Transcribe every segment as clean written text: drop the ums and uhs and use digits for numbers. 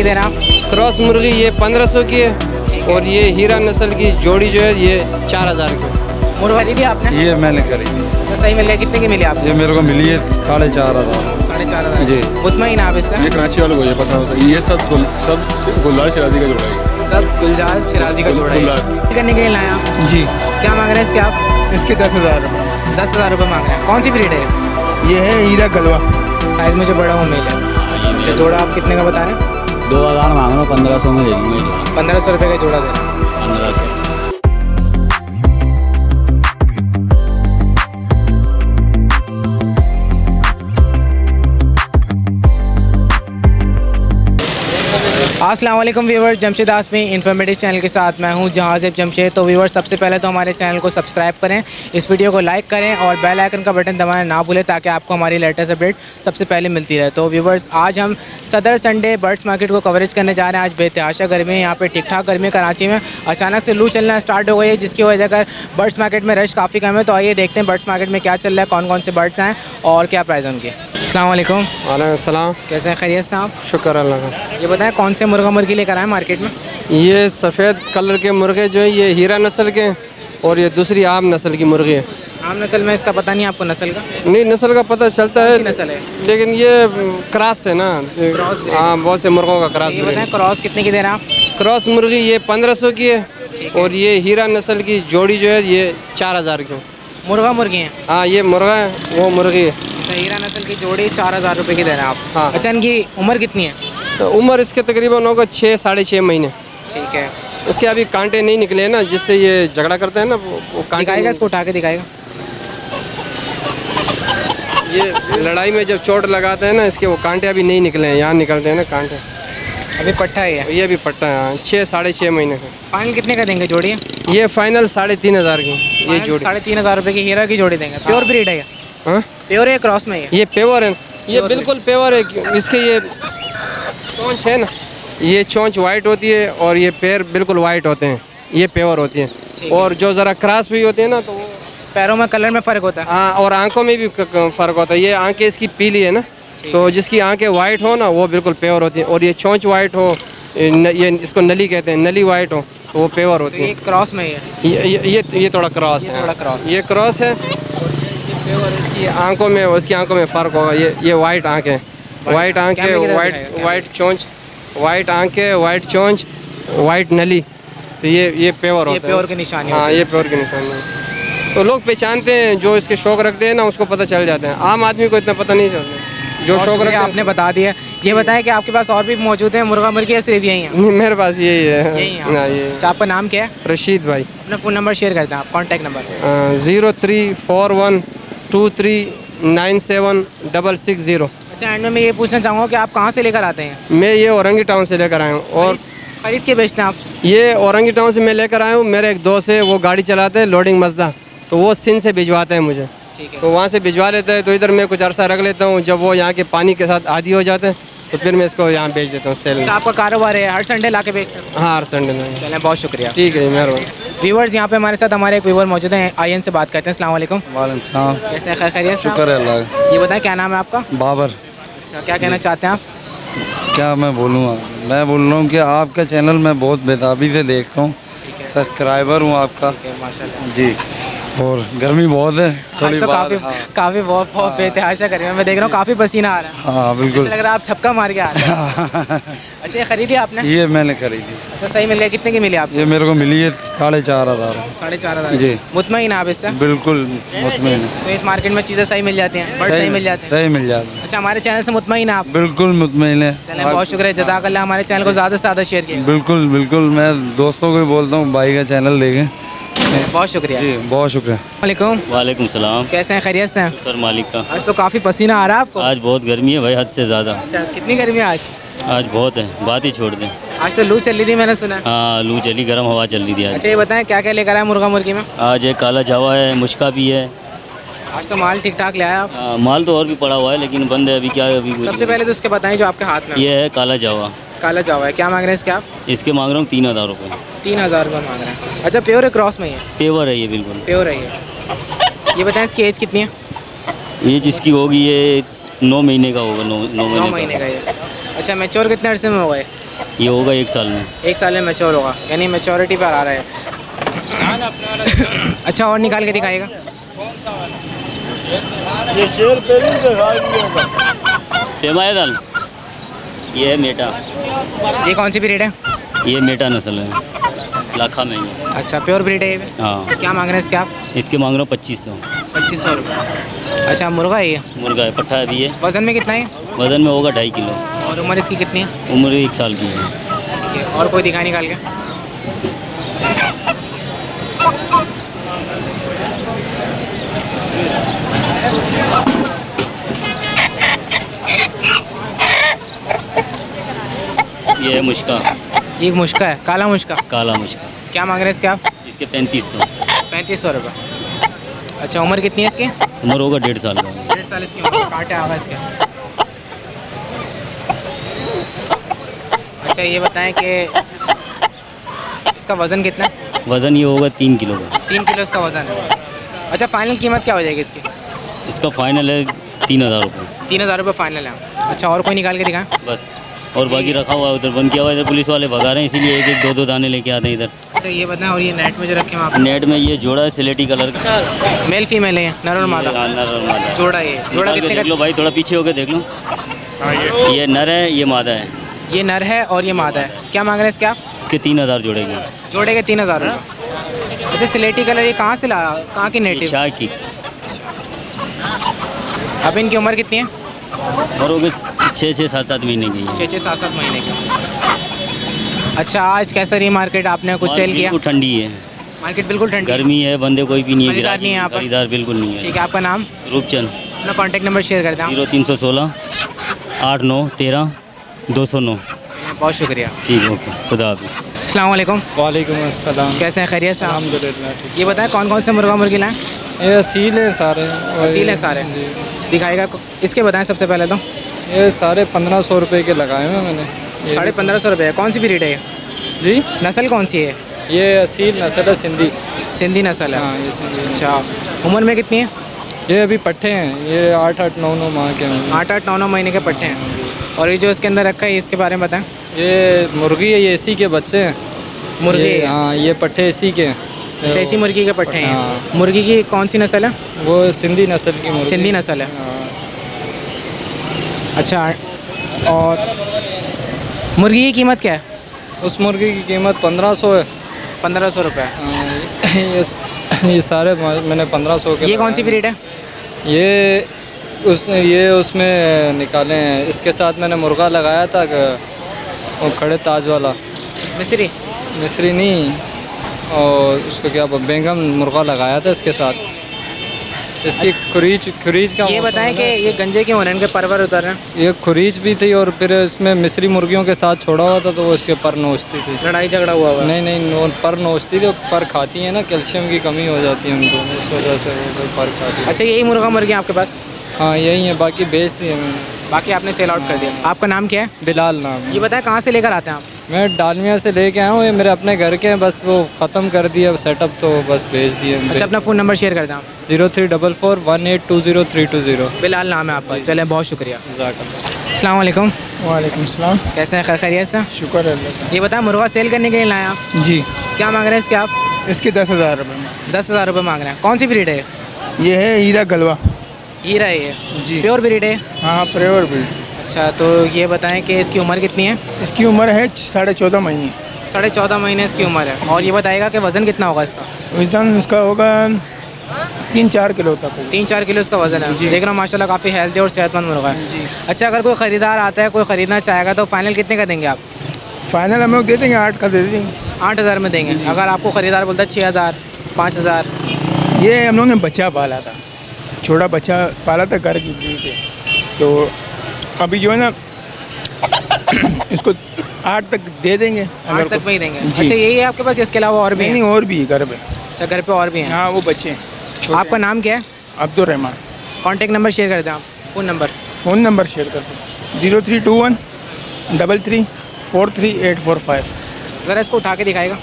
दे रहे हैं आप? क्रॉस मुर्गी ये 1500 की है और ये हीरा नस्ल की जोड़ी जो है ये 4000 की। मुर्गा खरीदी आपने? ये मैंने खरीदी। अच्छा सही मिल गया, कितने की मिली आपको? ये मेरे को मिली है 4500। 4500 जी। मुतमईन आप इससे? ये कराची वालों को ये पसंद होता है। ये सब गुलजार शिराजी का जोड़ा है। सब गुलजार शिराजी का जोड़ा है। करने के लिए लाए आप? जी। क्या मांग रहे हैं इसके आप? इसके 10,000 रुपये। 10,000 रुपये मांग रहे हैं। कौन सी ब्रीड है? ये है हीरा गलवा। साइज में जो बड़ा वो मेल है। अच्छा जोड़ा आप कितने का बता रहे हैं? 2000 मांग रहा हूँ, 1500 में दे दूँगा। 1500 रुपये का जोड़ा दे रहे हैं। 1500। अस्सलाम वालेकुम व्यूवर्स, जमशेद आसमी इन्फॉर्मेटिव चैनल के साथ मैं हूं जहाज़ेब जमशेद। तो व्यूवर्स सबसे पहले तो हमारे चैनल को सब्सक्राइब करें, इस वीडियो को लाइक करें और बेल आइकन का बटन दबाना ना भूलें ताकि आपको हमारी लेटेस्ट अपडेट सबसे पहले मिलती रहे। तो व्यूवर्स आज हम सदर संडे बर्ड्स मार्केट को कवरेज करने जा रहे हैं। आज बेतहाशा गर्मी है यहाँ पर, ठीक ठाक गर्मी कराची में अचानक से लू चलना स्टार्ट हो गई है जिसकी वजह कर बर्ड्स मार्केट में रश काफ़ी कम है। तो आइए देखते हैं बर्ड्स मार्केट में क्या चल रहा है, कौन कौन से बर्ड्स हैं और क्या प्राइस है उनके। अस्सलाम वालेकुम। वालेकुम सलाम। कैसे हैं, खैरियत से आप? शुक्र अल्लाह का। ये बताएं कौन से मुर्गा मुर्गी लेकर आए मार्केट में? ये सफ़ेद कलर के मुर्गे जो है ये हीरा नस्ल के और ये दूसरी आम नस्ल की मुर्गी है। आम नस्ल में इसका पता नहीं आपको नस्ल का? नहीं, नस्ल का पता चलता है नस्ल है लेकिन ये क्रॉस है ना। हाँ, बहुत से मुर्गों का क्रॉस। ये बताएं क्रॉस कितने की दे रहे हैं आप? क्रॉस मुर्गी ये 1500 की है और ये हीरा नस्ल की जोड़ी जो है ये 4000 की। मुर्गा मुर्गी हैं? हाँ, ये मुर्गा है, वो मुर्गी है। अच्छा, हीरा नस्ल की जोड़ी 4000 रुपये की दे रहे हैं आप? हाँ। अच्छा, इनकी उम्र कितनी है? तो उम्र इसके तकरीबन होगा 6 साढ़े 6 महीने। ठीक है। इसके अभी कांटे नहीं निकले हैं ना, जिससे ये झगड़ा करते हैं ना, वो कांटे। दिखाएगा इसको, उठा के दिखाएगा। ये लड़ाई में जब चोट लगाते हैं ना इसके, वो कांटे अभी नहीं निकले हैं, यहाँ निकलते हैं ना कांटे। अभी पट्टा है ये भी पट्टा है। 6 साढ़े 6 महीने का। फाइनल कितने का देंगे जोड़ी? ये फाइनल 3500 की ये जोड़ी। 3500 रुपये की हीरा की जोड़ी देंगे। प्योर ब्रीड है? हाँ, प्योर है, क्रॉस में है? ये प्योर है, ये बिल्कुल प्योर है। इसके ये चोंच है ना, ये चोंच वाइट होती है और ये पैर बिल्कुल वाइट होते हैं, ये प्योर होती है। और जो ज़रा क्रॉस हुई होती है ना तो वो पैरों में कलर में फ़र्क होता है। हाँ, और आंखों में भी फ़र्क होता है। ये आंखें इसकी पीली है ना, तो जिसकी आंखें वाइट हो ना वो बिल्कुल प्योर होती है। और ये चोंच वाइट हो, ये इसको नली कहते हैं, नली वाइट हो तो वो प्योर होती है। ये क्रॉस में है? ये थोड़ा क्रॉस है। थोड़ा क्रॉस, ये क्रॉस है। इसकी आंखों में, उसकी आंखों में फ़र्क होगा। ये वाइट आंखें, वाइट आंखें, वाइट चोंच, वाइट आंखें, वाइट चोंच, वाइट नली, तो ये प्योर होता है। प्योर की निशानी। हाँ, ये प्योर की निशानी है। तो लोग पहचानते हैं, जो इसके शौक रखते हैं ना उसको पता चल जाते हैं। आम आदमी को इतना पता नहीं चलता जो शौक रखते हैं। आपने बता दिया। ये बताएं कि आपके पास और भी मौजूद है मुर्गा मुर्गी या सिर्फ यही है? नहीं, मेरे पास यही है। अच्छा, आपका नाम क्या है? रशीद भाई। अपना फ़ोन नंबर शेयर करते हैं आप, कॉन्टैक्ट नंबर? 0341239760। अच्छा, एंड में मैं ये पूछना चाहूँगा कि आप कहाँ से लेकर आते हैं? मैं ये औरंगी टाउन से लेकर आया हूँ। और खरीद के बेचते हैं आप? ये औरंगी टाउन से मैं लेकर आया हूँ। मेरे एक दोस्त है, वो गाड़ी चलाते हैं लोडिंग मजदा, तो वो सिंध से भिजवाते हैं मुझे। ठीक है। तो वहाँ से भिजवा लेते हैं, तो इधर मैं कुछ अरसा रख लेता हूँ। जब वो यहाँ के पानी के साथ आदी हो जाते हैं तो फिर मैं इसको यहाँ बेच देता हूँ सेल में। अच्छा, आपका कारोबार है, हर संडे ला के बेचते हैं? हाँ, हर संडे में। चलें, बहुत शुक्रिया। ठीक है, मेहरबानी। व्यूवर्स यहाँ पे हमारे साथ हमारे एक व्यूवर मौजूद हैं, आयन से बात करते हैं। अस्सलाम वालेकुम। वालेकुम सलाम। कैसे हैं, खैर खैरियत से? शुक्र है अल्लाह। ये बताएं क्या नाम है आपका? बाबर। अच्छा, क्या कहना चाहते हैं आप? क्या मैं बोलूँगा, मैं बोल रहा हूँ कि आपका चैनल मैं बहुत बेताबी से देखता हूँ, सब्सक्राइबर हूँ आपका। माशाल्लाह जी। और गर्मी बहुत है थोड़ी। तो काफ़ी बहुत बेतहाशा गर्मी है। मैं देख रहा हूँ काफ़ी पसीना आ रहा है। हाँ बिल्कुल, लग रहा है आप छपका मार के आ रहे हैं। अच्छा, ये खरीदी आपने? ये मैंने खरीदी। अच्छा, सही मिल गया? कितने की मिली आपको? ये मेरे को मिली है 4500। 4500 जी। मुतमईन आप इससे? बिल्कुल मुतमईन है। तो इस मार्केट में चीज़ें सही मिल जाती हैं, बर्ड सही मिल जाते हैं? सही मिल जाती है। अच्छा, हमारे चैनल से मुतमईन है आप? बिल्कुल मुतमईन है। चलें, बहुत शुक्रिया, जज़ाकल्लाह। हमारे चैनल को ज़्यादा से ज़्यादा शेयर किया। बिल्कुल बिल्कुल, मैं दोस्तों को भी बोलता हूँ भाई का चैनल देखें। बहुत शुक्रिया जी, बहुत शुक्रिया। वालेकुम। वालेकुम सलाम। कैसे हैं, खैरियत से हैं? शुक्र मालिक का। आज तो काफ़ी पसीना आ रहा है आपको। आज बहुत गर्मी है भाई, हद से ज़्यादा। अच्छा, कितनी गर्मी है आज? आज बहुत है, बात ही छोड़ दें। आज तो लू चल रही थी, मैंने सुना। हाँ, लू चली, गर्म हवा चल रही थी आज। अच्छा, ये बताएं क्या क्या लेकर आए मुर्गा मुर्गी में? आज एक काला जावा है, मुश्का भी है। आज तो माल ठीक ठाक ले आया आप? माल तो और भी पड़ा हुआ है लेकिन बंद है अभी। क्या है अभी? सबसे पहले तो उसके बताएं जो आपके हाथ में ये है काला जावा। काला जावा है, क्या मांग रहे हैं इसके आप? इसके मांग रहा हूँ 3000 रुपये। 3000 रुपये मांग रहे हैं। अच्छा, प्योर है क्रॉस में? ये पेवर है, ये बिल्कुल प्योर है। ये बताएं इसकी एज कितनी है? ये जिसकी होगी ये 9 महीने का होगा। 9 9 महीने का ये। अच्छा, मैच्योर कितने अरसे में होगा ये? ये होगा 1 साल में। 1 साल में मैच्योर होगा, यानी मैच्योरिटी पर आ रहा है। अच्छा, और निकाल के दिखाएगा। पेमाया दाल, ये है मेटा। ये कौन सी ब्रीड है? ये मेटा नस्ल है, लाखा में है। अच्छा, प्योर ब्रीड है ये? हाँ। क्या मांग रहे हैं इसके आप? इसके मांग रहा हूँ 2500। 2500 रुपये। अच्छा, मुर्गा है ये? मुर्गा है, पट्ठा है भी है। वज़न में कितना है? वज़न में होगा 2.5 किलो। और उम्र इसकी कितनी है? उम्र 1 साल की है। ठीक है, और कोई दिखा निकाल के। ये है मुश्का। ये मुश्का है, काला मुश्का? काला मुश्का। क्या मांग रहे हैं इसके आप? इसके 3500। 3500 रुपये। अच्छा, उम्र कितनी है इसकी? उम्र होगा 1.5 साल का। 1.5 साल इसकी उम्र। कांटे आगा इसके। अच्छा, ये बताएं कि इसका वज़न कितना है? वज़न ये होगा 3 किलो का। 3 किलो इसका वज़न है। अच्छा, फाइनल कीमत क्या हो जाएगी इसकी? इसका फाइनल है 3000 रुपये। 3000 रुपये फाइनल है। अच्छा, और कोई निकाल के दिखाएं। बस, और बाकी रखा हुआ है उधर, बंद किया हुआ है इधर, पुलिस वाले भगा रहे हैं, इसीलिए 1-1 2-2 दाने लेके आते हैं इधर। अच्छा, ये बताएं, और ये नेट में जो रखे हैं आप? नेट में ये जोड़ा है सिलेटी कलर का। मेल फीमेल है, नर और मादा? नर और मादा। जोड़ा ये जोड़ा निकाल के कितने देख लो का? भाई, थोड़ा पीछे होकर देख लो। ये नर है, ये मादा है। ये नर है और ये मादा है। क्या मांग रहे हैं इसके आप? इसके 3000 जोड़ेगी। जोड़े के 3000 रुपये। अच्छा, सिलेटी कलर ये कहाँ से ला, कहाँ की नेटिव? शाह की। अब इनकी उम्र कितनी है? और वो 6-7 महीने की है। 6-7 महीने की। अच्छा, आज कैसा रही मार्केट? आपने कुछ सेल किया? बिल्कुल ठंडी है मार्केट, बिल्कुल ठंडी है। गर्मी है, बंदे कोई भी नहीं है, खरीदार नहीं है यहाँ पर? खरीदार बिल्कुल नहीं है। ठीक है, आपका नाम? रूपचंद। अपना कॉन्टैक्ट नंबर शेयर कर दें आप। 0316 89 13 209। बहुत शुक्रिया। ठीक, ओके, खुदा हाफिज़। अस्सलाम वालेकुम। वालेकुम अस्सलाम। कैसे हैं, खैरियत से? अल्हम्दुलिल्लाह ठीक। ये बताएं, कौन कौन से मुर्गा मुर्गी लाएँ? ये असील है सारे। असील हैं सारे? जी। दिखाएगा इसके, बताएं सबसे पहले तो। ये सारे 1500 रुपये के लगाए हुए मैंने। 1550 रुपये। कौन सी ब्रीड है ये? जी, नस्ल कौन सी है? ये असील नस्ल है, सिंधी। सिंधी नस्ल है? हाँ, ये सिंधी। अच्छा, उम्र में कितनी है? ये अभी पट्ठे हैं, ये 8-8 9-9 माह के हैं। 8-8 9-9 महीने के पट्टे हैं। और ये जो इसके अंदर रखा है, इसके बारे में बताएं। ये मुर्गी है, ये इसी के बच्चे हैं। मुर्गी ये, है? हाँ, ये पट्ठे इसी के हैं। अच्छा, इसी मुर्गी के पट्टे हैं। हाँ। मुर्गी की कौन सी नस्ल है? वो सिंधी नस्ल की मुर्गी। सिंधी नस्ल है। हाँ। अच्छा, और मुर्गी की कीमत क्या है? उस मुर्गी की कीमत 1500 है। 1500 रुपये। हाँ, ये सारे मैंने 1500 के। ये कौन सी ब्रीड है? ये उसमें निकाले हैं। इसके साथ मैंने मुर्गा लगाया था वो खड़े ताज वाला। मिस्री? मिस्री नहीं, और उसको क्या बेगम मुर्गा लगाया था इसके साथ। इसकी खुरीज का ये मौसम बताएं है कि ना। ये गंजे क्यों हो रहे हैं, इनके परवर उतर रहे हैं? ये खुरीज भी थी, और फिर इसमें मिस्री मुर्गियों के साथ छोड़ा हुआ था, तो वो इसके पर नोचती थी। लड़ाई झगड़ा हुआ हुआ? नहीं, पर नोचती थी। पर खाती है ना, कैल्शियम की कमी हो जाती है उनको, इस वजह से वो पर खाती है। अच्छा, यही मुर्गा मुर्गी आपके पास? हाँ, यही है, बाकी बेच दिए मैंने। बाकी आपने सेल आउट कर दिया। आपका नाम क्या है? बिलाल नाम है। ये बताएं, कहाँ से लेकर आते हैं आप? मैं डालमिया से लेके आया हूँ, ये मेरे अपने घर के हैं, बस वो ख़त्म कर दिया सेटअप, तो बस भेज दिए। अच्छा, अपना फ़ोन नंबर शेयर कर दें आप। 0344182032। बिलाल नाम है आपका। चलें, बहुत शुक्रिया। अस्सलाम वालेकुम। वालेकुम सलाम। कैसे हैं, खैरियत से? शुक्र अल्लाह का। ये बताएं, मुर्गा सेल करने के लिए लाए आप? जी। क्या मांग रहे हैं इसके आप? इसके 10,000 रुपये में। 10,000 रुपये मांग रहे हैं। कौन सी ब्रीड है? ये है हीरा गलवा। हीरा है ये? जी। प्योर ब्रीड है? हाँ, प्योर ब्रीड। अच्छा, तो ये बताएं कि इसकी उम्र कितनी है? इसकी उम्र है 14.5 महीने। 14.5 महीने इसकी उम्र है। और ये बताएगा कि वज़न कितना होगा इसका? वजन उसका होगा 3-4 किलो तक होगा। 3-4 किलो इसका वज़न है। देख रहा हूँ माशाल्लाह काफ़ी हेल्दी और सेहतमंद मुर्गा है। जी। अच्छा, अगर कोई ख़रीदार आता है, कोई ख़रीदना चाहेगा, तो फाइनल कितने का देंगे आप? फाइनल हम लोग दे देंगे 8 का दे देंगे। 8,000 में देंगे। अगर आपको ख़रीदार बोलता है 6,000 5,000? ये हम लोग ने बच्चा पाला था, छोटा बच्चा पाला था घर की ब्रीड है, तो अभी जो है ना इसको 8 तक दे देंगे। 8 तक में ही देंगे? जी। अच्छा, यही है आपके पास, इसके अलावा और भी नहीं, हैं? और भी घर पे। अच्छा, घर पे और भी हैं? हाँ, वो बच्चे हैं। आपका नाम क्या है? Abdul Rahman. Contact number share कर दें आप। Phone number? Phone number share कर दो 0321 33 43845। ज़रा इसको उठा के दिखाएगा।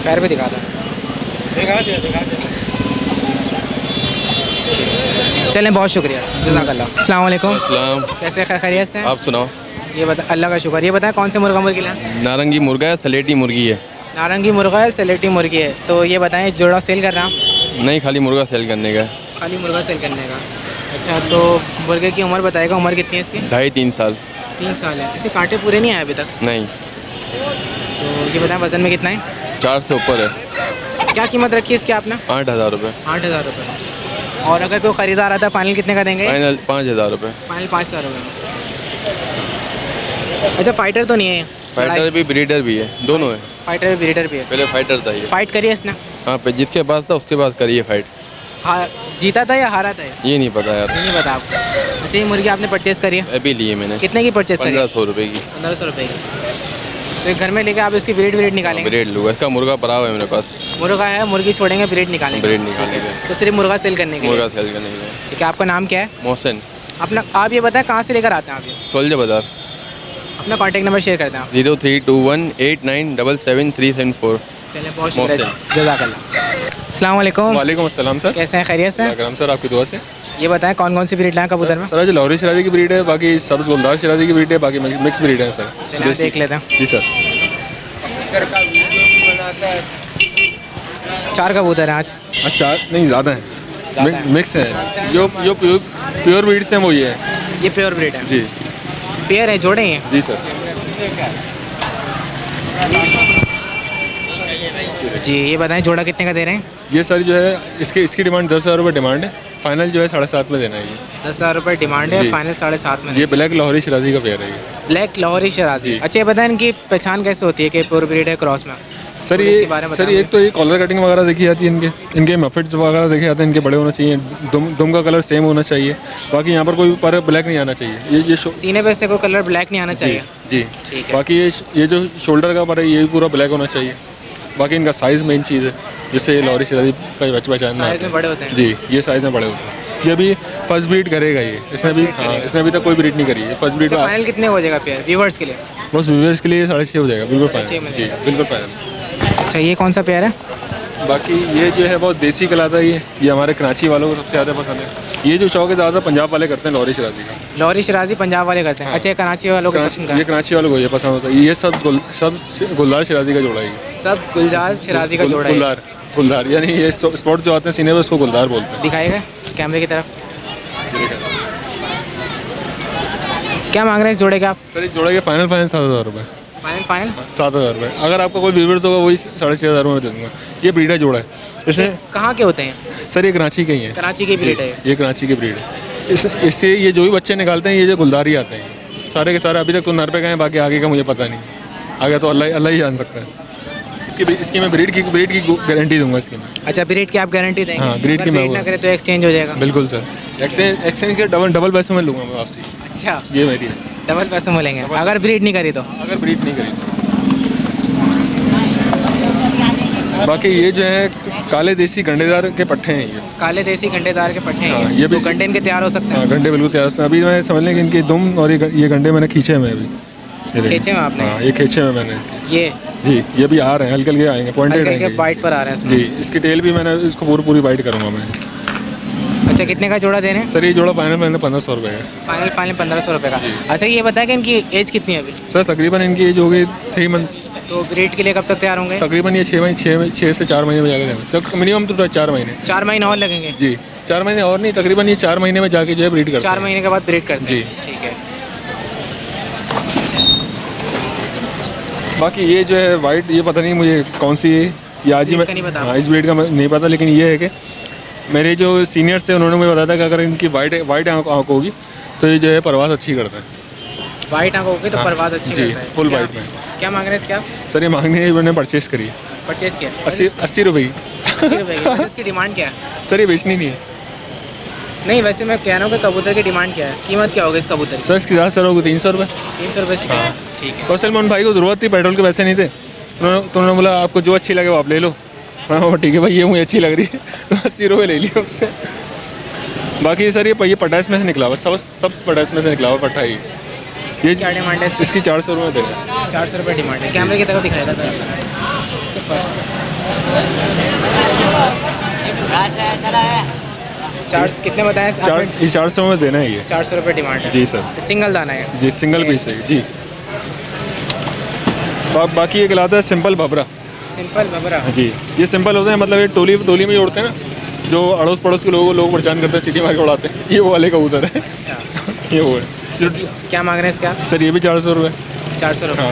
पैर पे दिखा दें। दिखा दिया। चलें, बहुत शुक्रिया, जज़ाकल्लाह। अस्सलाम वालेकुम। सलाम। कैसे खैरियत से हैं? आप सुनाओ। ये बता, अल्लाह का शुक्र। ये बताएं कौन से मुर्गा मुर्गी लाएं? नारंगी मुर्गा है, सलेटी मुर्गी है। नारंगी मुर्गा है, सलेटी मुर्गी है। तो ये बताएं जोड़ा सेल कर रहा हूँ? नहीं, खाली मुर्गा सेल करने का। खाली मुर्गा सेल करने का। अच्छा, तो मुर्गे की उम्र बताएगा, उम्र कितनी है इसकी? 2.5-3 साल। 3 साल है। इसे कांटे पूरे नहीं आए अभी तक? नहीं। तो ये बताएं वज़न में कितना है? 4 से ऊपर है। क्या कीमत रखी है इसकी आपने? 8,000 रुपये। 8,000 रुपये। और अगर कोई ख़रीदार आता है फाइनल कितने का देंगे? फाइनल 5,000 रुपये। फाइनल 5,000 रुपये। अच्छा, फाइटर तो नहीं है? फाइटर भी ब्रीडर भी है, दोनों है। फाइटर भी ब्रीडर भी है। पहले फाइटर था ये। फाइट करी है इसने? हाँ, पे जिसके पास था उसके पास करिए फाइट। हाँ, जीता था या हारा था? ये नहीं पता यार। नहीं पता आपको? अच्छा, ये मुर्गी आपने परचेज़ करी है? अभी लिए मैंने। कितने की परचेज़ करी? 1,500 रुपये की। 1,500 रुपये की। तो घर में लेके आप इसकी ब्रीड निकालेंगे? ब्रीड लूँगा, इसका मुर्गा पड़ा हुआ है मेरे पास। मुर्गा है, मुर्गी छोड़ेंगे, ब्रीड निकालेंगे? ब्रीड निकालेंगे। तो सिर्फ मुर्गा सेल करने के लिए? मुर्गा सेल करने के लिए। ठीक है, आपका नाम क्या है? मोहसिन। अपना आप ये बताएं कहाँ से लेकर आते हैं आप ये? सोल्जर बाजार। अपना कॉन्टैक्ट नंबर शेयर करते हैं आप। 0321897774। चलिए, बहुत शुक्रिया, जज़ाकल्लाह। अस्सलाम वालेकुम। वालेकुम अस्सलाम सर। कैसे हैं, खैरियत से? करम सर, आपकी दुआ से। ये बताएं कौन कौन सी ब्रीड लाएं कबूतर में? सर, आज लाहौरी शराजी की ब्रीड है, बाकी सब्ज़ गुलदार शराजी की ब्रीड है, बाकी मिक्स ब्रीड है सर। चलिए, देख लेते हैं। जी सर। 4 कबूतर हैं आज? अच्छा, नहीं ज़्यादा है, मिक्स है। जो प्योर ब्रीड से वो ये है। ये प्योर ब्रीड है? जी। पेयर है, जोड़े हैं? जी सर। जी, ये बताएं जोड़ा कितने का दे रहे हैं? ये सर जो है इसकी डिमांड 10,000 रुपये डिमांड है, फाइनल जो है 7.5 में देना है। ये 10,000 रुपये डिमांड है, जी। फाइनल 7.5 में। ये ब्लैक लाहौरी शराजी का पेयर है। ये ब्लैक लाहौरी शराजी। अच्छा, ये बताएं इनकी पहचान कैसे होती है कि प्योर ब्रीड है क्रॉस में? सर ये एक तो ये कॉलर कटिंग वगैरह देखी जाती है, इनके मफिट्स वगैरह देखे जाते हैं, इनके बड़े होना चाहिए, दुम का कलर सेम होना चाहिए, बाकी यहाँ पर कोई पर ब्लैक नहीं आना चाहिए। ये सीने पे से कोई कलर ब्लैक नहीं आना चाहिए? जी। ठीक है। बाकी ये जो शोल्डर का पर है ये भी पूरा ब्लैक होना चाहिए। बाकी इनका साइज़ मेन चीज़ है, जिससे ये लाहौरी शराजी का पहचान साइज़ में बड़े होते हैं? जी, ये साइज़ में बड़े होते हैं। ये भी फर्स्ट ब्रीड करेगा ये, इसने अभी तक कोई ब्रीड नहीं करी है फर्स्ट ब्रीड। फाइनल कितने हो जाएगा पेयर व्यूवर्स के लिए? बस व्यूवर्स के लिए 6.5 हो जाएगा, बिल्कुल फाइनल। जी, बिल्कुल फाइनल। अच्छा, ये कौन सा पेयर है? बाकी ये जो है बहुत देसी कहलाता है। ये हमारे कराची वालों को सबसे ज़्यादा पसंद है। ये जो शौक है ज़्यादा पंजाब वाले करते हैं, लाहौरी शराजी का। लाहौरी शराजी पंजाब वाले करते हैं? अच्छा, कराची वालों को पसंद है? ये कराची वालों को ये पसंद होता है। ये सब गुलदार शराजी का जोड़ा है। सब गुलजार शराजी का जोड़ा है? गुलदार यानी ये स्पॉट जो आते हैं सीने पे उसको गुलदार बोलते हैं। दिखाएगा कैमरे की तरफ। क्या मांग रहे हैं इस जोड़े का आप? सर, इस जोड़े के फाइनल 7,000 रुपये। फाइनल 7,000 रुपये। अगर आपका कोई व्यूवर्स होगा वही 6,500 में दे दूँगा। ये ब्रीड है, जोड़ा है। इसे कहाँ के होते हैं? सर, ये कराची के ही है। कराची की ब्रीड है? ये कराची की ब्रीड है। इससे ये जो भी बच्चे निकालते हैं ये जो गुलदार ही आते हैं सारे के सारे। अभी तक तो नर पे गए हैं, बाकी आगे का मुझे पता नहीं, आगे तो अल्लाह ही जान सकता है। इसकी मैं ब्रीड की गारंटी दूंगा इसकी मैं। अच्छा, ब्रीड की आप गारंटी देंगे? हाँ, ब्रीड की मैं ना करे तो एक्सचेंज हो जाएगा? बिल्कुल सर, एक्सचेंज के डबल पैसे में लूँगा मैं वापसी। अच्छा, ये मेरी है। डबल पैसे मिलेंगे अगर ब्रीड नहीं करी तो? अगर ब्रीड नहीं करी तो। बाकी ये जो है काले देसी गंडेदार के पट्टे हैं। ये काले देसी गंडेदार के पट्टे हैं? ये भी तो गंडे इनके तैयार हो सकते हैं? हाँ, गंडे बिल्कुल तैयार हैं। अभी मैं समझ लें कि इनकी दुम और ये गंडे मैंने खींचे में अभी। खींचे में आपने? हाँ, ये खींचे में मैंने। ये जी, ये भी आ रहे हैं, हल्के हल्के आएंगे, पॉइंटेड आएंगे। बाइट पर आ रहे हैं इसमें? जी, इसकी टेल भी मैंने इसको पूरी बाइट करूँगा मैं। अच्छा, कितने का जोड़ा दे रहे हैं? सर, ये जोड़ा फाइनल मैंने 1,500 रुपये का। फाइनल 1,500 रुपये का? अच्छा, ये बताया कि इनकी एज कितनी है अभी? सर, तकरीबन इनकी एज होगी 3 मंथ्स। तो ब्रीड के लिए कब तक तैयार होंगे? तकरीबन ये 6 से 4 महीने में जाकर जाएंगे। मिनिमम तो 4 महीने। 4 महीने और लगेंगे? जी, 4 महीने और नहीं, तकरीबन ये 4 महीने में जाके जो है ब्रीड करते हैं। 4 महीने के बाद ब्रीड करते हैं? जी, ठीक है। बाकी ये जो है वाइट, ये पता नहीं मुझे कौन सी है ये आज ही मैं, हाँ, इस ब्रीड का नहीं पता, लेकिन ये है कि मेरे जो सीनियर्स थे उन्होंने मुझे बताया था कि अगर इनकी वाइट आँख होगी तो ये जो है परवाज़ अच्छी करता है। वाइट आँख होगी तो हाँ, परवाज़ अच्छी जी, करता है? फुल वाइट में। क्या मांग रहे हैं इसके आप? सर, ये मांगनी है, मैंने परचेस करी है। परचेस किया? 80 रुपये की। 80 रुपये की? इसकी डिमांड क्या है? सर, ये बेचनी नहीं है। नहीं, वैसे मैं कह रहा हूँ कि कबूतर की डिमांड क्या है, कीमत क्या होगी इस कबूतर की? सर, इसकी ज़्यादा सर होगी 300 रुपये। 300 रुपये से? हाँ, ठीक है। और सर, मैं उन भाई को ज़रूरत थी, पेट्रोल के पैसे नहीं थे, तो उन्होंने बोला आपको जो अच्छी लगे वो आप ले लो। हाँ, ठीक है भाई, ये मुझे अच्छी लग रही है, तो 80 रुपये ले लिया उससे। बाकी सर, ये पटास में से निकला हुआ, सब पटास में से निकला हुआ पट्टा ही। ये क्या डिमांड है इसकी? 400 रुपये दे रहे हैं। 400 रुपये डिमांड है। कैमरे की तरफ दिखाएगा था इसके चार कितने बताएं चार, ये 400 में देना है ये। 400 रुपये डिमांड है जी सर। सिंगल दाना है जी सिंगल पीस है जी। बाकी ये कहलाता है सिंपल भबरा। सिंपल भबरा जी, ये सिंपल होते हैं, मतलब ये टोली में उड़ते हैं ना, जो अड़ोस पड़ोस के लोग परेशान करते हैं, सिटी मार के उड़ाते हैं, ये वो वाले कबूतर है। अच्छा ये वो है जो क्या मांग रहे हैं इसका? सर ये भी 400 रुपये। 400 रुपये।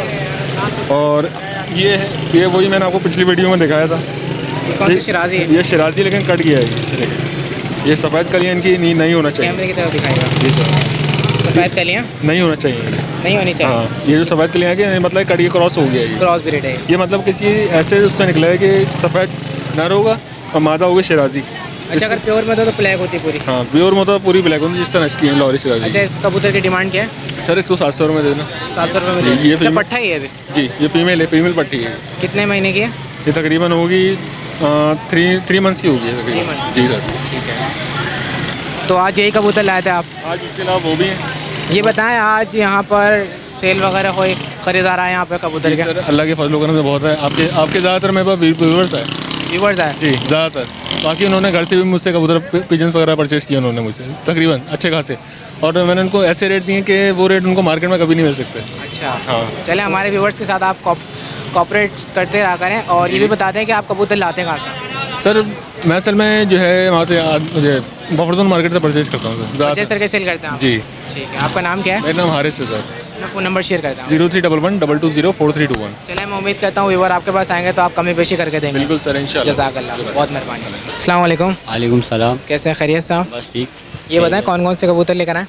हाँ, और ये है, ये वही मैंने आपको पिछली वीडियो में दिखाया था। कौन सी शिराजी है? ये शिराजी लेकिन कट गया है ये सफ़ेद कलियाँ इनकी नहीं होना चाहिए। कैमरे की तरफ दिखाएगा। जी सर, सफ़ेद कलियाँ नहीं होना चाहिए। नहीं होनी चाहिए। हाँ, ये जो सफ़ेद कलियाँ हैं कि मतलब कट के क्रॉस हो गया है क्रॉस ब्रीड है ये, मतलब किसी ऐसे उससे निकला है कि सफ़ेद नर होगा और मादा होगी शिराजी। अच्छा अगर प्योर में तो ब्लैक होती पूरी? हाँ प्योर में तो पूरी ब्लैक होती, जिस तरह इसकी है लॉरी शिराजी। अच्छा इस कबूतर की डिमांड क्या है? सर इसको 700 रुपये देना। 700 रुपये में? ये अच्छा पट्ठा ही है अभी? जी ये फीमेल है, फीमेल पट्टी है। कितने महीने की है? ये तकरीबन होगी 3 मंथ्स की होगी तकरीबन। 3 मंथ्स। जी सर। ठीक है, तो आज यही कबूतर लाए थे आप? आज इसके अलावा वो भी हैं। ये बताएं आज यहाँ पर सेल वगैरह हो, खरीदार आए यहाँ पे कबूतर के? सर अल्लाह के फजल करम से बहुत है। आपके ज़्यादातर मेरे पास व्यूवर्स है। व्यूवर्स आए जी ज़्यादातर, बाकी उन्होंने घर से भी मुझसे कबूतर पिजन्स वगैरह परचेस किए उन्होंने मुझसे तकरीबन अच्छे खासे, और मैंने उनको ऐसे रेट दिए कि वो रेट उनको मार्केट में कभी नहीं मिल सकते। अच्छा हाँ, चले हमारे व्यूवर्स के साथ आप कॉपरेट करते रहा करें, और ये भी बताते हैं कि आप कबूतर लाते हैं कहाँ से? सर मैं असल में जो है वहाँ से मुझे बफरजोन मार्केट से परचेज करता हूँ सर। अच्छे सर के सेल करते हैं आप? जी ठीक है, आपका नाम क्या है? मेरा नाम हारिस है सर। अपना फ़ोन नंबर शेयर करता हूँ। 0311220431। चले मैं उम्मीद करता हूँ व्यूवर आपके पास आएंगे तो आप कमी पेशी करके देंगे। बिल्कुल सर, इंशाल्लाह। जज़ाकल्लाह, बहुत मेहरबानी। अस्सलाम वालेकुम। वालेकुम सलाम। कैसे हैं, खैरियत साहब? बस ठीक। ये बताएं कौन कौन से कबूतर लेकर आए?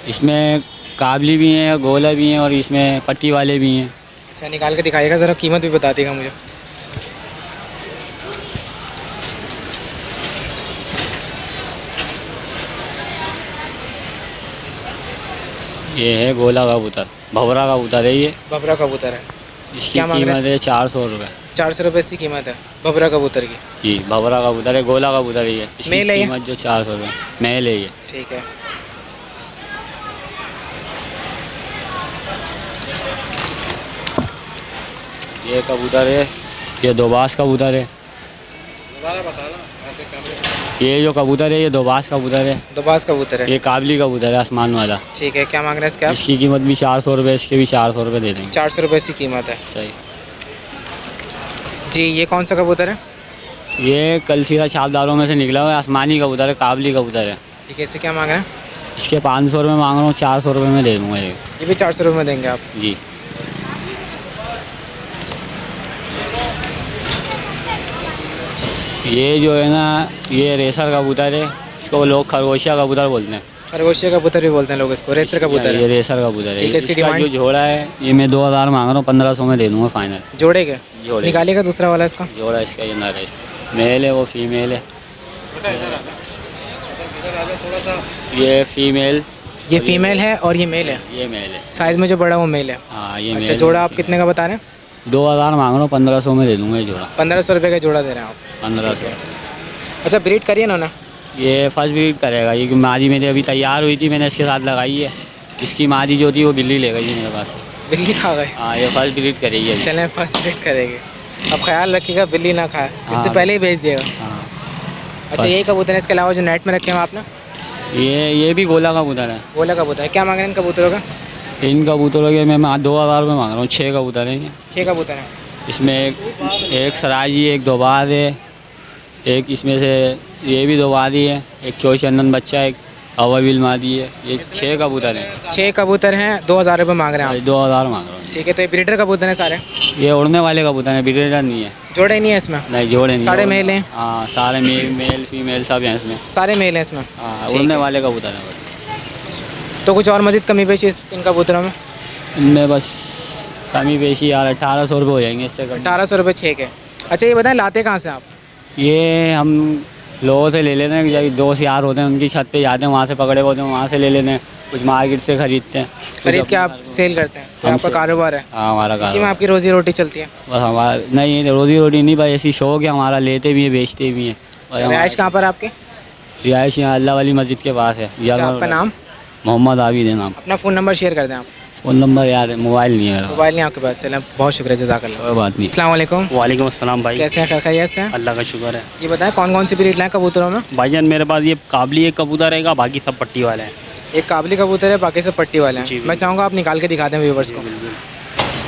इसमें काबली भी हैं, गोला भी हैं और इसमें पट्टी वाले भी हैं। अच्छा निकाल के दिखाइएगा ज़रा, कीमत भी बता देगा मुझे। ये है गोला कबूतर, भवरा कबूतर है ये। भबरा कबूतर है, इसकी क्या मांग रहे कीमत है 400 रुपये। 400 रुपये इसकी कीमत है भबरा कबूतर की? जी भवरा कबूतर है, गोला कबूतर है ये। इसकी मेल है ये? कीमत जो 400 रुपये मेल है ये। ठीक है। ये कबूतर है, ये दोबास कबूतर है। ये जो कबूतर है ये दोबास कबूतर है। दोबास कबूतर है? ये काबली कबूतर है आसमान वाला। ठीक है, क्या मांग रहे हैं इसके आप? इसकी कीमत भी 400 रुपये, इसके भी 400 रुपये दे देंगे। 400 रुपये इसकी कीमत है। सही जी ये कौन सा कबूतर है? ये कलसीरा छापदारों में से निकला हुआ है, आसमानी कबूतर है, काबली कबूतर है। ठीक है, इससे क्या मांग रहे हैं? इसके 500 रुपये मांग रहा हूँ, 400 रुपये में दे दूँगा ये भी 400 रुपये में देंगे आप? जी। ये जो है ना ये रेसर कबूतर है, इसको लोग खरगोशिया कबूतर बोलते हैं। खरगोशिया कबूतर भी बोलते हैं लोग इसको, रेसर कबूतर ये है। रेसर कबूतर है। ठीक है, इसकी इसका डिमांड? जो जोड़ा है ये मैं 2000 मांग रहा हूँ, 1500 में दे दूँगा फाइनल। जोड़े के? जोड़े। निकालिएगा दूसरा वाला इसका। जोड़ा इसका ये नर है, मेल है, वो फीमेल है। ये फीमेल, ये फीमेल है और ये मेल है? ये मेल है। साइज़ में जो बड़ा वो मेल है? हाँ ये अच्छा मेल जोड़ा है, आप कितने का बता रहे हैं? 2000 मांग रहा हूँ, 1500 में दे दूँगा ये जोड़ा। 1500 रुपये का जोड़ा दे रहे हैं आप? 1500। अच्छा ब्रीड करिए ना? ये फर्स्ट ब्रीड करेगा, ये मादी मेरी अभी तैयार हुई थी, मैंने इसके साथ लगाई है। इसकी मादी जो थी वो बिल्ली ले गई मेरे पास से। बिल्ली खा गए? हाँ ये फर्स्ट ब्रीड करेगी अभी। चलें फर्स्ट ब्रीड करेंगे, अब ख्याल रखिएगा बिल्ली ना खाए, इससे हाँ। पहले ही भेज दिएगा। हाँ अच्छा यही कबूतर है, इसके अलावा जो नेट में रखे हैं आपने? ये भी गोला कबूतर है। गोला कबूतर है, क्या मांग रहे हैं इन कबूतरों का? इन कबूतरों के मैं 2000 रुपये मांग रहा हूँ, 6 कबूतर हैं ये। 6 कबूतर हैं? इसमें एक सराजी, एक दोबाज है, एक इसमें से ये भी दोबाजी है, एक चोई चंदन बच्चा, एक अवाबिल मादी है। ये 6 कबूतर हैं। 6 कबूतर हैं, 2000 रुपये मांग रहे हैं आप? 2000 मांग रहा हूँ। ठीक है, तो ये ब्रीडर कबूतर हैं सारे? ये उड़ने वाले कबूतर हैं, ब्रीडर नहीं है। जोड़े नहीं है इसमें? नहीं जोड़े नहीं। सारे मेल हैं? हाँ सारे मेल फीमेल सब हैं इसमें। सारे मेल हैं इसमें? हाँ ठीक उड़ने है। वाले कबूतर हैं बस। तो कुछ और मजीद कमी पेशी इन कबूतरों में? इनमें बस कमी पेशी यार 1800 रुपये हो जाएंगे इससे। 1800 रुपये 6 के? अच्छा ये बताएं लाते कहाँ से आप? ये हम लोगों से ले लेते हैं, जब दोस्त यार होते हैं उनकी छत पे जाते हैं, वहाँ से पकड़े होते हैं, वहाँ से ले लेते हैं। कुछ मार्केट से ख़रीदते हैं, खरीद के आप सेल करते हैं, तो आपका कारोबार है? हाँ हमारा इसी में कारोबार। आपकी रोजी रोटी चलती है? बस हमारा नहीं, रोज़ी रोटी नहीं, बस ऐसी शौक है हमारा, लेते भी हैं बेचते भी हैं। रिहाइश कहाँ पर आपकी? रिहाइश यहाँ अल्लाह वाली मस्जिद के पास है। अच्छा, आपका नाम? मोहम्मद आबिद है नाम। अपना फ़ोन नंबर शेयर कर दें आप। फ़ोन नंबर याद है, मोबाइल नहीं है मेरा। मोबाइल नहीं आपके पास? चलें, बहुत शुक्रिया, जज़ाकल्लाह। कोई बात नहीं। अस्सलाम वालेकुम। वालेकुम अस्सलाम भाई, कैसे हैं? खैर खैरियत से हैं? अल्लाह का शुक्र है। ये बताएं कौन कौन सी ब्रीड लाएँ कबूतरों में? भाईजान मेरे पास ये काबली एक कबूतर रहेगा, बाकी सब पट्टी वाले हैं। एक काबली कबूतर है, बाकी सब पट्टी वाले जी, हैं। मैं चाहूँगा आप निकाल के दिखा दें व्यूवर्स को।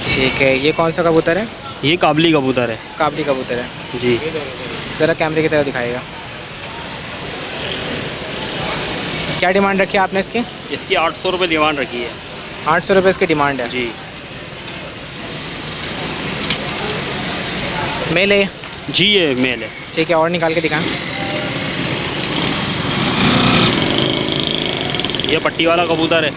ठीक है, ये कौन सा कबूतर है? ये काबली कबूतर है काबली कबूतर है जी। ज़रा कैमरे की तरफ दिखाइएगा। क्या डिमांड रखी है आपने इसकी? इसकी 800 रुपये डिमांड रखी है। 800 रुपये इसकी डिमांड है जी। मेल है? जी ये मेल है। ठीक है, और निकाल के दिखाएं। ये पट्टी वाला कबूतर है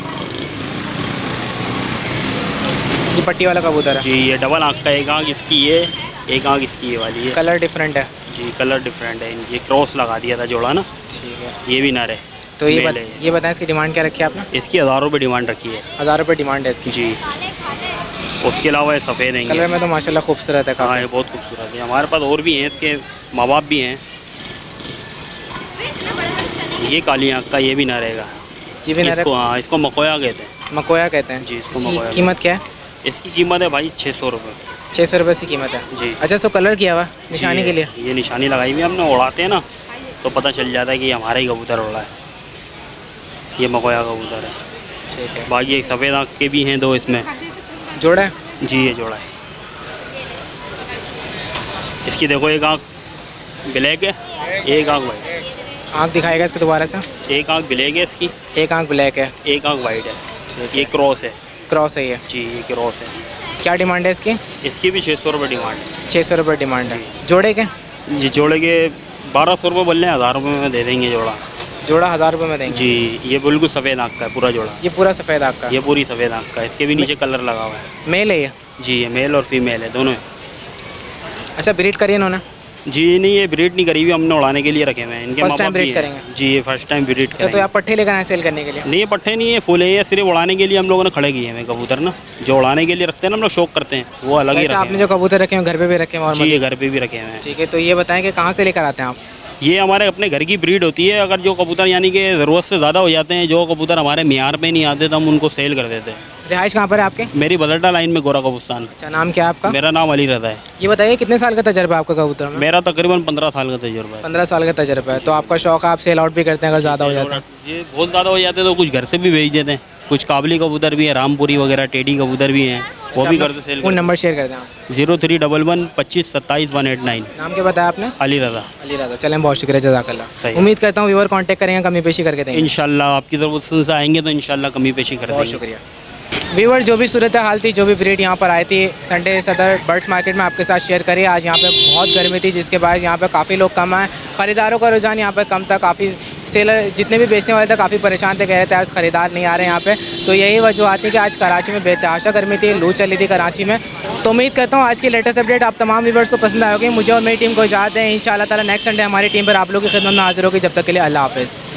ये पट्टी वाला कबूतर है जी। ये डबल आँख का, एक आँख इसकी ये, एक आँख इसकी ये वाली है। कलर डिफरेंट है जी, कलर डिफरेंट है। ये क्रॉस लगा दिया था जोड़ा ना। ठीक है, ये भी नर है। तो ये मेल है। ये बताएं इसकी डिमांड क्या रखी है आपने? इसकी 1000 रुपये डिमांड रखी है। 1000 रुपये डिमांड है इसकी जी। उसके अलावा ये सफ़ेद है। कलर में तो माशाल्लाह खूबसूरत है हाँ काफ़ी। ये बहुत खूबसूरत है। हमारे पास और भी हैं, इसके माँ बाप भी हैं। ये काली आँख का ये भी ना रहेगा। ये भी इसको हाँ, इसको मकोया कहते हैं। मकोया कहते हैं जी, इसको इसकी मकोया कीमत क्या है? इसकी कीमत है भाई 600 रुपये। 600 रुपये की कीमत है जी। अच्छा, तो कलर किया हुआ निशानी के लिए? ये निशानी लगाई हुई है हमने, उड़ाते हैं ना तो पता चल जाता है कि ये हमारा ही कबूतर उड़ा है। ये मकोया कबूतर है। ठीक है, बाकी एक सफ़ेद आँख के भी हैं दो इसमें। जोड़ा है? जी ये जोड़ा है। इसकी देखो एक आँख ब्लैक है, एक आँख वाइट। आँख दिखाएगा इसको दोबारा से। एक आँख ब्लैक है इसकी, एक आँख ब्लैक है, एक आँख वाइट है। ये क्रॉस है। क्रॉस है ये। जी ये क्रॉस है। क्या डिमांड है इसकी? इसकी भी 600 रुपये डिमांड है। 600 रुपये डिमांड है। जोड़े के? जी जोड़े के 1200 रुपये बोल रहे हैं, 1000 रुपये में दे देंगे जोड़ा। जोड़ा 1000 रुपये में देंगे? जी। ये बिल्कुल सफ़ेद आँख का है पूरा जोड़ा। ये पूरा सफ़ेद आँख का? ये पूरी सफ़ेद आँख का। इसके भी नीचे कलर लगा हुआ है। मेल है ये? जी ये मेल और फीमेल है दोनों है। अच्छा, ब्रीड करिए इन्होंने? जी नहीं ये ब्रीड नहीं करी हुई, हमने उड़ाने के लिए रखे हुए हैं। इनके First माँ time बाप भी breed हैं। करेंगे? जी ये फर्स्ट टाइम ब्रीड अच्छा, करेंगे। तो आप पट्टे लेकर आए सेल करने के लिए? नहीं ये पट्टे नहीं है, फुल है। ये सिर्फ उड़ाने के लिए हम लोगों ने खड़े किए हैं कबूतर ना, जो उड़ाने के लिए रखते हैं ना हम लोग, शौक करते हैं, वो अलग ही वैसे रखे आपने हैं। जो कबूतर रखे हैं घर पे भी रखे हैं और जी ये घर पे भी रखे हुए हैं। ठीक है, तो ये बताएं कि कहाँ से लेकर आते हैं आप? ये हमारे अपने घर की ब्रीड होती है। अगर जो कबूतर यानी कि ज़रूरत से ज़्यादा हो जाते हैं, जो कबूतर हमारे मियार पे नहीं आते तो हम उनको सेल कर देते हैं। रिहाइश कहाँ पर है आपके? मेरी बदरडा लाइन में गोरा कबूस्तान। अच्छा, नाम क्या है आपका? मेरा नाम अली रज़ा है। ये बताइए कितने साल का तजर्बा है आपका कबूतर में? मेरा तकरीबन 15 साल का तजुर्बा है। 15 साल का तजर्बा है। तो आपका शौक है, आप सेल आउट भी करते हैं अगर ज़्यादा हो जाता है? ये बहुत ज़्यादा हो जाते हैं तो कुछ घर से भी भेज देते हैं। कुछ काबली कबूतर भी है, रामपुरी वगैरह टेडी कबूतर भी हैं, वो भी करते सेल। फ़ोन नंबर शेयर कर दें आप। 0311 25 27 189। नाम क्या बताया आपने? अली रज़ा। अली राजा। चलें, बहुत शुक्रिया, जज़ाकल्लाह। सही। उम्मीद करता हूँ व्यूअर कांटेक्ट करेंगे, कमी पेशी करके देंगे इंशाल्लाह आपकी तरफ से आएंगे तो इंशाल्लाह कमी पेशी कर बहुत देंगे। शुक्रिया। व्यूअर, जो भी सूरत हाल थी, जो भी ब्रीड यहाँ पर आई थी संडे सदर बर्ड्स मार्केट में आपके साथ शेयर करिए। आज यहाँ पे बहुत गर्मी थी, जिसके बाद यहाँ पे काफ़ी लोग कम आए। ख़रीदारों का रुझान यहाँ पे कम था। काफ़ी सेलर जितने भी बेचने वाले थे काफ़ी परेशान थे, कह रहे थे आज ख़रीदार नहीं आ रहे यहाँ पे। तो यही वजूहत थी कि आज कराची में बेतहाशा गर्मी थी, लू चली थी कराची में। तो उम्मीद करता हूँ आज की लेटेस्ट अपडेट आप तमाम व्यूअर्स को पसंद आएगी। मुझे और मेरी टीम को इजाज़त है। इंशाअल्लाह ताला नेक्स्ट संडे हमारी टीम पर आप लोगों की खिदमत में हाजिर होगी। जब तक के लिए अल्लाह हाफ़िज़।